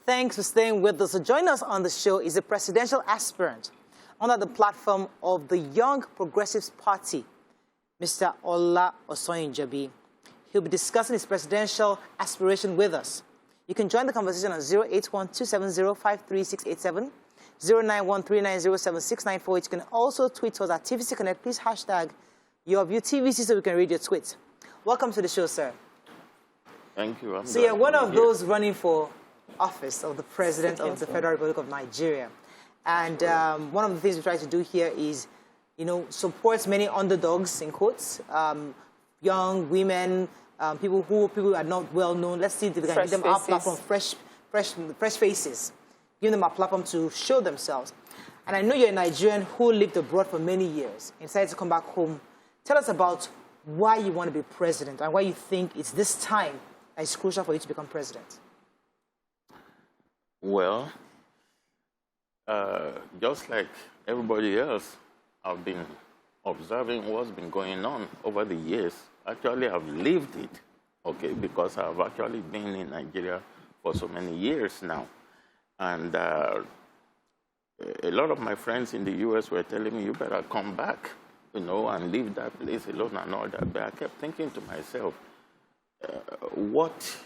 Thanks for staying with us. So joining us on the show is a presidential aspirant under the platform of the Young Progressives Party, Mr. Ola Osanyinjobi. He'll be discussing his presidential aspiration with us. You can join the conversation on 081-270-53687, 091-390-7694. You can also tweet us at TVC Connect. Please hashtag your view TVC so we can read your tweets. Welcome to the show, sir. Thank you. So you're one of those running for office of the President of the Federal Republic of Nigeria. And one of the things we try to do here is, support many underdogs, in quotes, young women, people who are not well known. Let's see if we can give them our platform, fresh faces, give them a platform to show themselves. And I know you're a Nigerian who lived abroad for many years and decided to come back home. Tell us about why you want to be president and why you think it's this time that it's crucial for you to become president. Well, just like everybody else, I've been observing what's been going on over the years. Actually, I've lived it, okay, because I've actually been in Nigeria for so many years now. And a lot of my friends in the U.S. were telling me, you better come back, and leave that place alone and all that. But I kept thinking to myself, what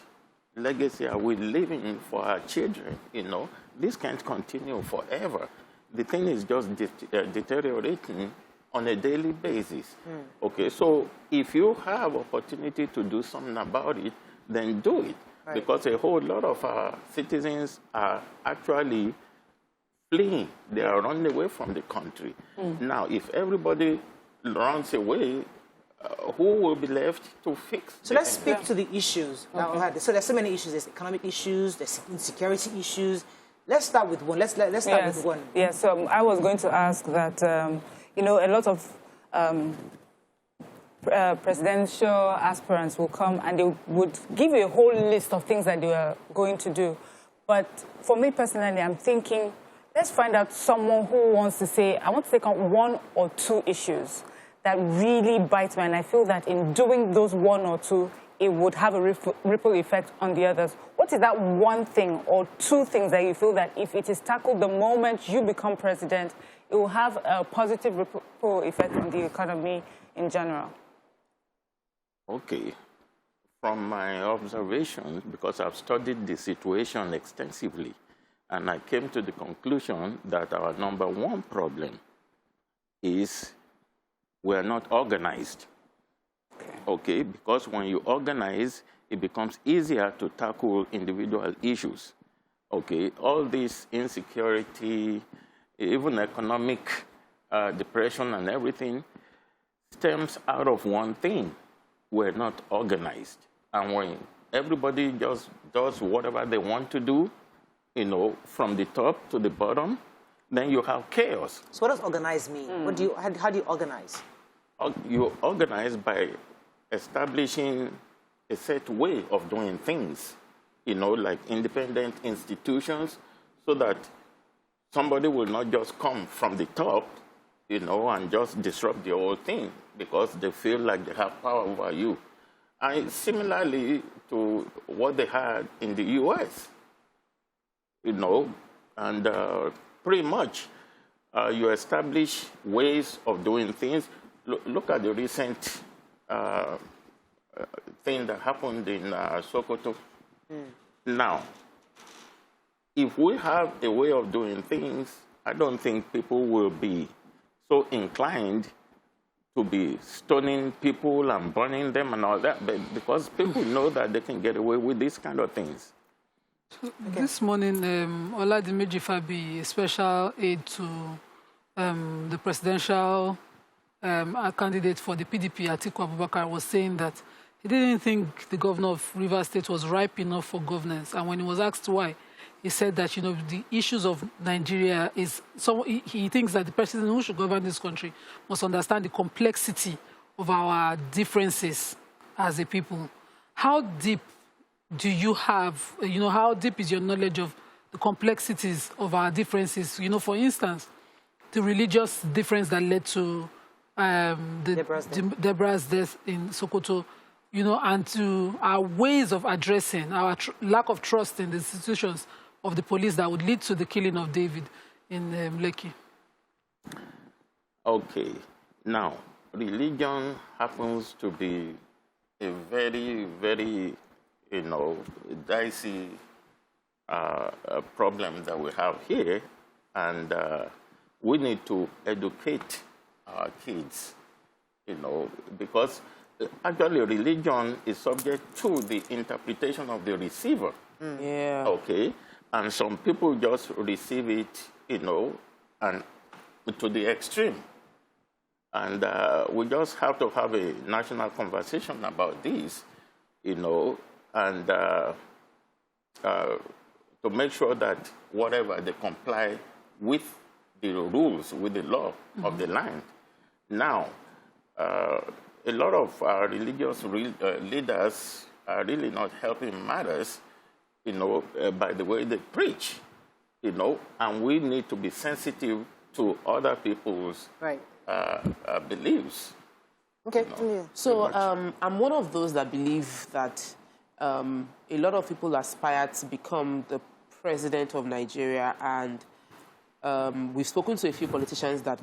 legacy are we leaving for our children? This can't continue forever. The thing is just deteriorating on a daily basis. Okay, so if you have opportunity to do something about it, then do it. Right. Because a whole lot of our citizens are actually fleeing. They are running away from the country. Now, if everybody runs away, who will be left to fix? So let's speak to the issues. Okay. So there's so many issues. There's economic issues, there's insecurity issues. Let's start with one. Let's start with one. Yes, I was going to ask that, a lot of presidential aspirants will come and they would give you a whole list of things that they are going to do. But for me personally, I'm thinking, let's find out someone who wants to say, I want to take on one or two issues that really bite me. And I feel that in doing those one or two, it would have a ripple effect on the others. What is that one thing or two things that you feel that if it is tackled the moment you become president, it will have a positive ripple effect on the economy in general? Okay. From my observations, because I've studied the situation extensively, and I came to the conclusion that our number one problem is we're not organized. Okay, because when you organize, it becomes easier to tackle individual issues. Okay, all this insecurity, even economic depression and everything stems out of one thing. We're not organized. And when everybody just does whatever they want to do, from the top to the bottom, then you have chaos. So what does organize mean? How do you organize? You organize by establishing a set way of doing things, like independent institutions, so that somebody will not just come from the top, and just disrupt the whole thing because they feel like they have power over you. And similarly to what they had in the U.S., and pretty much you establish ways of doing things. Look at the recent thing that happened in Sokoto. Now, if we have a way of doing things, I don't think people will be so inclined to be stoning people and burning them and all that, but because people know that they can get away with these kind of things. So this morning, Ola Osanyinjobi, a special aide to the presidential candidate for the PDP, Atiku Abubakar, was saying that he didn't think the governor of Rivers State was ripe enough for governance. And when he was asked why, he said that, the issues of Nigeria is... So he thinks that the president who should govern this country must understand the complexity of our differences as a people. How deep do you have, how deep is your knowledge of the complexities of our differences? For instance, the religious difference that led to Deborah's death in Sokoto, and to our ways of addressing our lack of trust in the institutions of the police that would lead to the killing of David in Lekki? Okay. Now, religion happens to be a very, very, dicey problem that we have here, and we need to educate our kids, because actually religion is subject to the interpretation of the receiver. Yeah. Okay, and some people just receive it, and to the extreme. And we just have to have a national conversation about this, and to make sure that whatever they comply with the rules, with the law of the land. Now, a lot of our religious leaders are really not helping matters, by the way they preach, and we need to be sensitive to other people's beliefs. Okay. So I'm one of those that believe that a lot of people aspire to become the president of Nigeria, and we've spoken to a few politicians that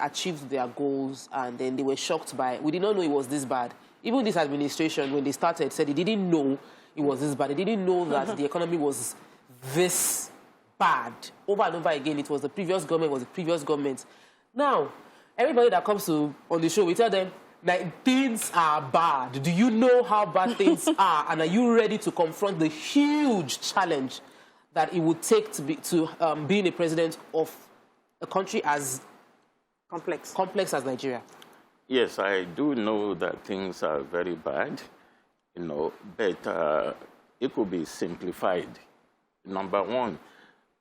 achieved their goals, and then they were shocked by, we did not know it was this bad. Even this administration, when they started, said they didn't know it was this bad. They didn't know that the economy was this bad. Over and over again, it was the previous government, Now, everybody that comes on the show, we tell them, like, things are bad. Do you know how bad things are? And are you ready to confront the huge challenge that it would take to being a president of a country as complex as Nigeria? Yes, I do know that things are very bad, but it could be simplified. Number one,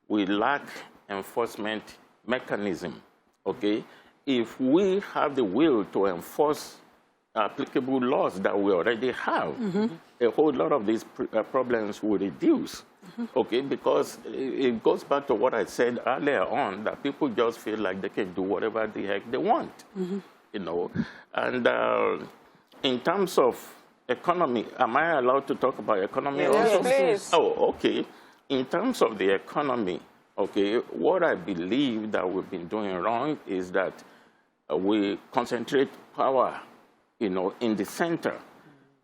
we lack enforcement mechanism, okay? If we have the will to enforce applicable laws that we already have, a whole lot of these problems will reduce, okay? Because it goes back to what I said earlier on, that people just feel like they can do whatever the heck they want, And in terms of economy, am I allowed to talk about economy also? Please. Oh, okay. In terms of the economy, okay, what I believe that we've been doing wrong is that we concentrate power, in the center,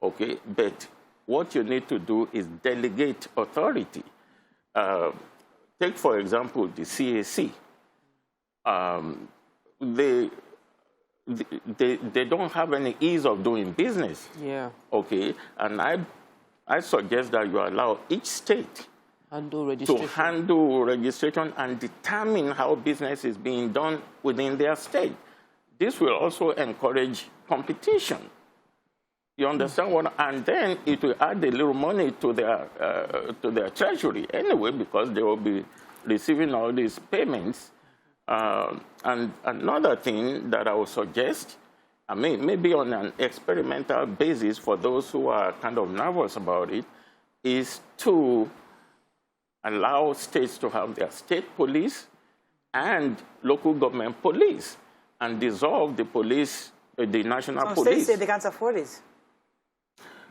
okay? But what you need to do is delegate authority. Take, for example, the CAC. They don't have any ease of doing business. Yeah. Okay, and I suggest that you allow each state to handle registration and determine how business is being done within their state. This will also encourage competition. You understand what? And then it will add a little money to their treasury anyway, because they will be receiving all these payments. And another thing that I would suggest, maybe on an experimental basis for those who are kind of nervous about it, is to allow states to have their state police and local government police, and dissolve the police, the national police. States say they can't afford it.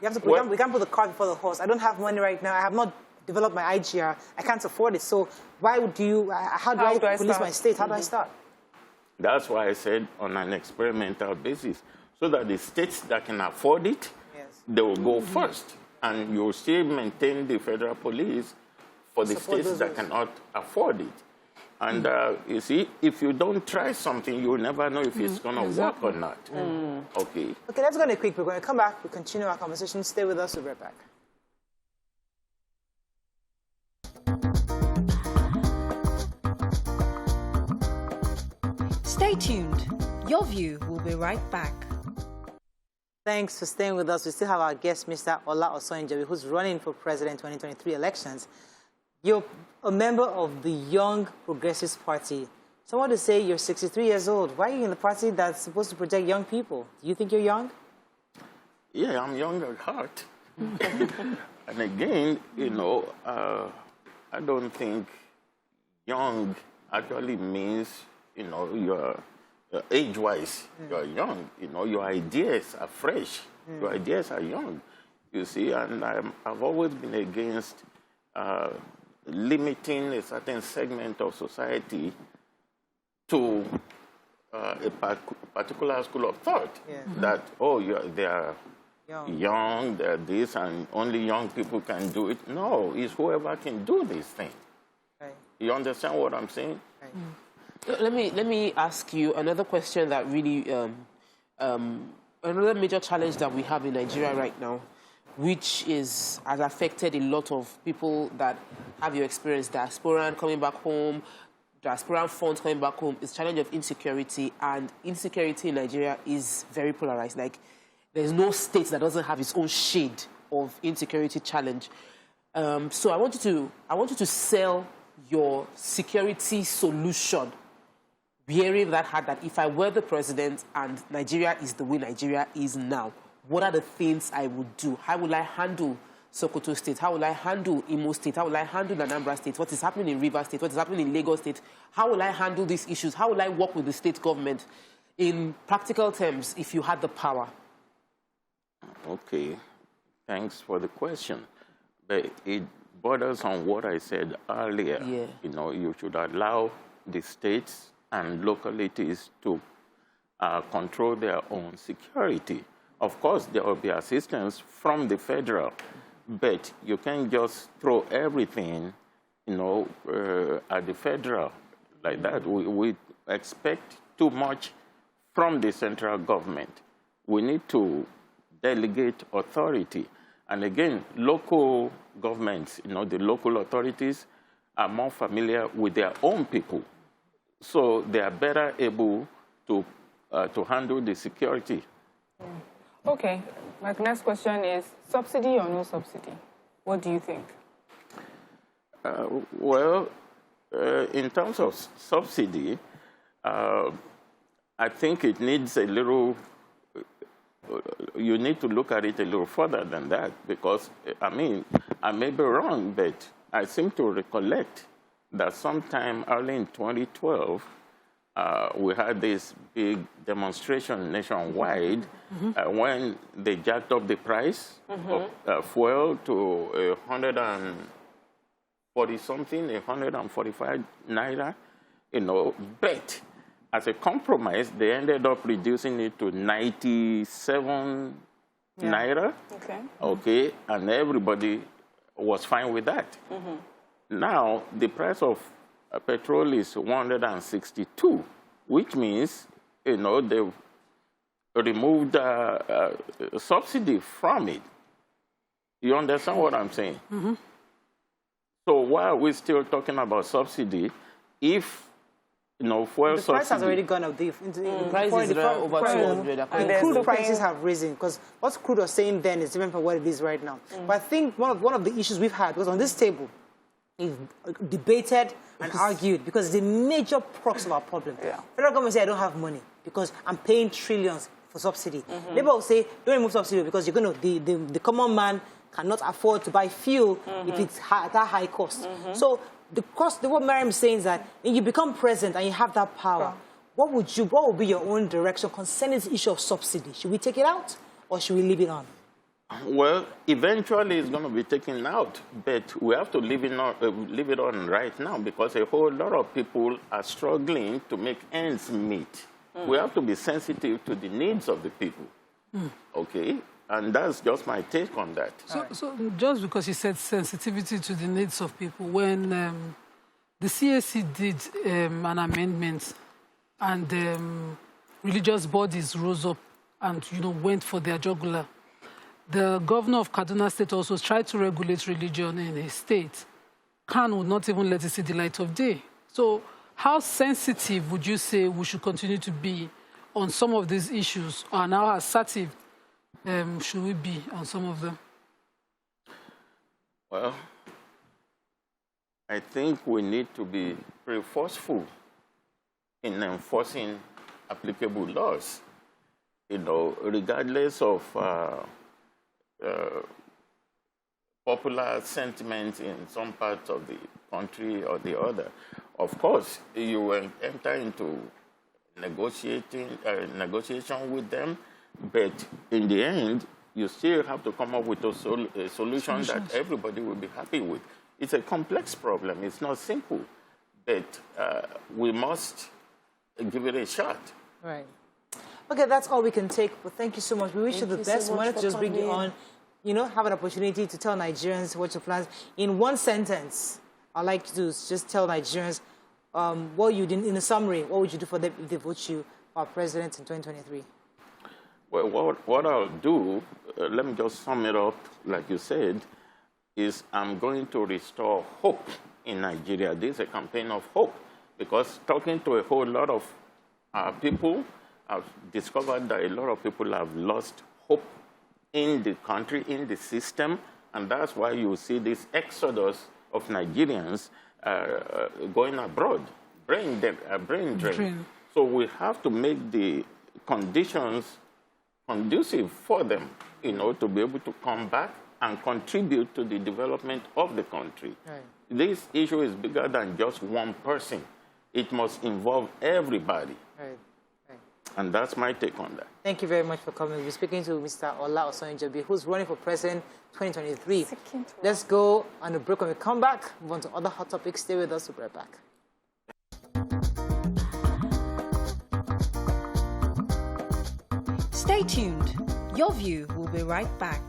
We can't put the cart before the horse. I don't have money right now. I have not developed my IGR. I can't afford it. So how do I police my state? How do I start? That's why I said on an experimental basis, so that the states that can afford it, they will go first. And you'll still maintain the federal police for the states that cannot afford it. And you see, if you don't try something, you'll never know if it's going to work or not. Okay. Okay, let's go on a quick break. We're going to come back. We'll continue our conversation. Stay with us. We'll be right back. Stay tuned. Your View will be right back. Thanks for staying with us. We still have our guest, Mr. Ola Osanyinjobi, who's running for president 2023 elections. You're a member of the Young Progressives Party. Someone to say you're 63 years old. Why are you in the party that's supposed to protect young people? Do you think you're young? Yeah, I'm young at heart. And again, I don't think young actually means, you're age-wise, you're young. Your ideas are fresh. Your ideas are young, you see. And I've always been against limiting a certain segment of society to a particular school of thought. That, oh, they are young, they're this, and only young people can do it. No, it's whoever can do this thing. Right. You understand what I'm saying? Right. Let me ask you another question that really, another major challenge that we have in Nigeria right now, which has affected a lot of people that have your experience, the Aspirant coming back home, the Aspirant funds coming back home, is challenge of insecurity, and insecurity in Nigeria is very polarized. Like, there's no state that doesn't have its own shade of insecurity challenge. So I want you to sell your security solution, bearing that hard, that if I were the president and Nigeria is the way Nigeria is now, what are the things I would do? How will I handle Sokoto State? How will I handle Imo State? How will I handle Anambra State? What is happening in Rivers State? What is happening in Lagos State? How will I handle these issues? How will I work with the state government in practical terms if you had the power? Okay, thanks for the question. But it borders on what I said earlier. Yeah. You know, you should allow the states and localities to control their own security. Of course, there will be assistance from the federal, but you can't just throw everything, you know, at the federal like that. We expect too much from the central government. We need to delegate authority. And again, local governments, you know, the local authorities are more familiar with their own people. So they are better able to handle the security. Okay, my next question is, subsidy or no subsidy? What do you think? Well, in terms of subsidy, I think it needs a little, you need to look at it a little further than that, because, I mean, I may be wrong, but I seem to recollect that sometime early in 2012, we had this big demonstration nationwide when they jacked up the price of fuel to 140-something, 145 naira, you know, but as a compromise, they ended up reducing it to 97 naira. Okay, and everybody was fine with that. Now, the price of petrol is 162, which means, you know, they've removed subsidy from it. You understand what I'm saying? So why are we still talking about subsidy if, you know, fuel subsidy... The price has already gone up. The price is over 200. And crude prices have risen, because what crude was saying then is different from what it is right now. But I think one of the issues we've had was on this table, we've debated and argued because it's a major crux of our problem. Federal government say, I don't have money because I'm paying trillions for subsidy. Labour will say, don't remove subsidy because you're going to, the common man cannot afford to buy fuel if it's at that high cost. So the cost, what Mariam is saying is that when you become president and you have that power, what would be your own direction concerning the issue of subsidy? Should we take it out or should we leave it on? Well, eventually it's going to be taken out, but we have to leave it on right now because a whole lot of people are struggling to make ends meet. We have to be sensitive to the needs of the people, okay? And that's just my take on that. So just because you said sensitivity to the needs of people, when the CAC did an amendment and religious bodies rose up and, you know, went for their jugular, the governor of Kaduna State also tried to regulate religion in his state. Khan would not even let it see the light of day. So how sensitive would you say we should continue to be on some of these issues, and how assertive should we be on some of them? Well, I think we need to be very forceful in enforcing applicable laws, you know, regardless of popular sentiment in some parts of the country or the other. Of course, you will enter into negotiation with them, but in the end, you still have to come up with a solution that everybody will be happy with. It's a complex problem. It's not simple. But we must give it a shot. Right. Okay, that's all we can take. But thank you so much. We wish you the best. We wanted to just bring you on, have an opportunity to tell Nigerians what your plans. In one sentence, I'd like you to just tell Nigerians what you did in a summary. What would you do for them if they vote you for president in 2023? Well, what I'll do, let me just sum it up, like you said, is I'm going to restore hope in Nigeria. This is a campaign of hope, because talking to a whole lot of people, I've discovered that a lot of people have lost hope in the country, in the system, and that's why you see this exodus of Nigerians going abroad, brain drain. So we have to make the conditions conducive for them, to be able to come back and contribute to the development of the country. Right. This issue is bigger than just one person. It must involve everybody. Right. And that's my take on that. Thank you very much for coming. We're speaking to Mr. Ola Osanyinjobi, who's running for president 2023. Let's go on a break. When we come back, move on to other hot topics. Stay with us. We'll be right back. Stay tuned. Your View will be right back.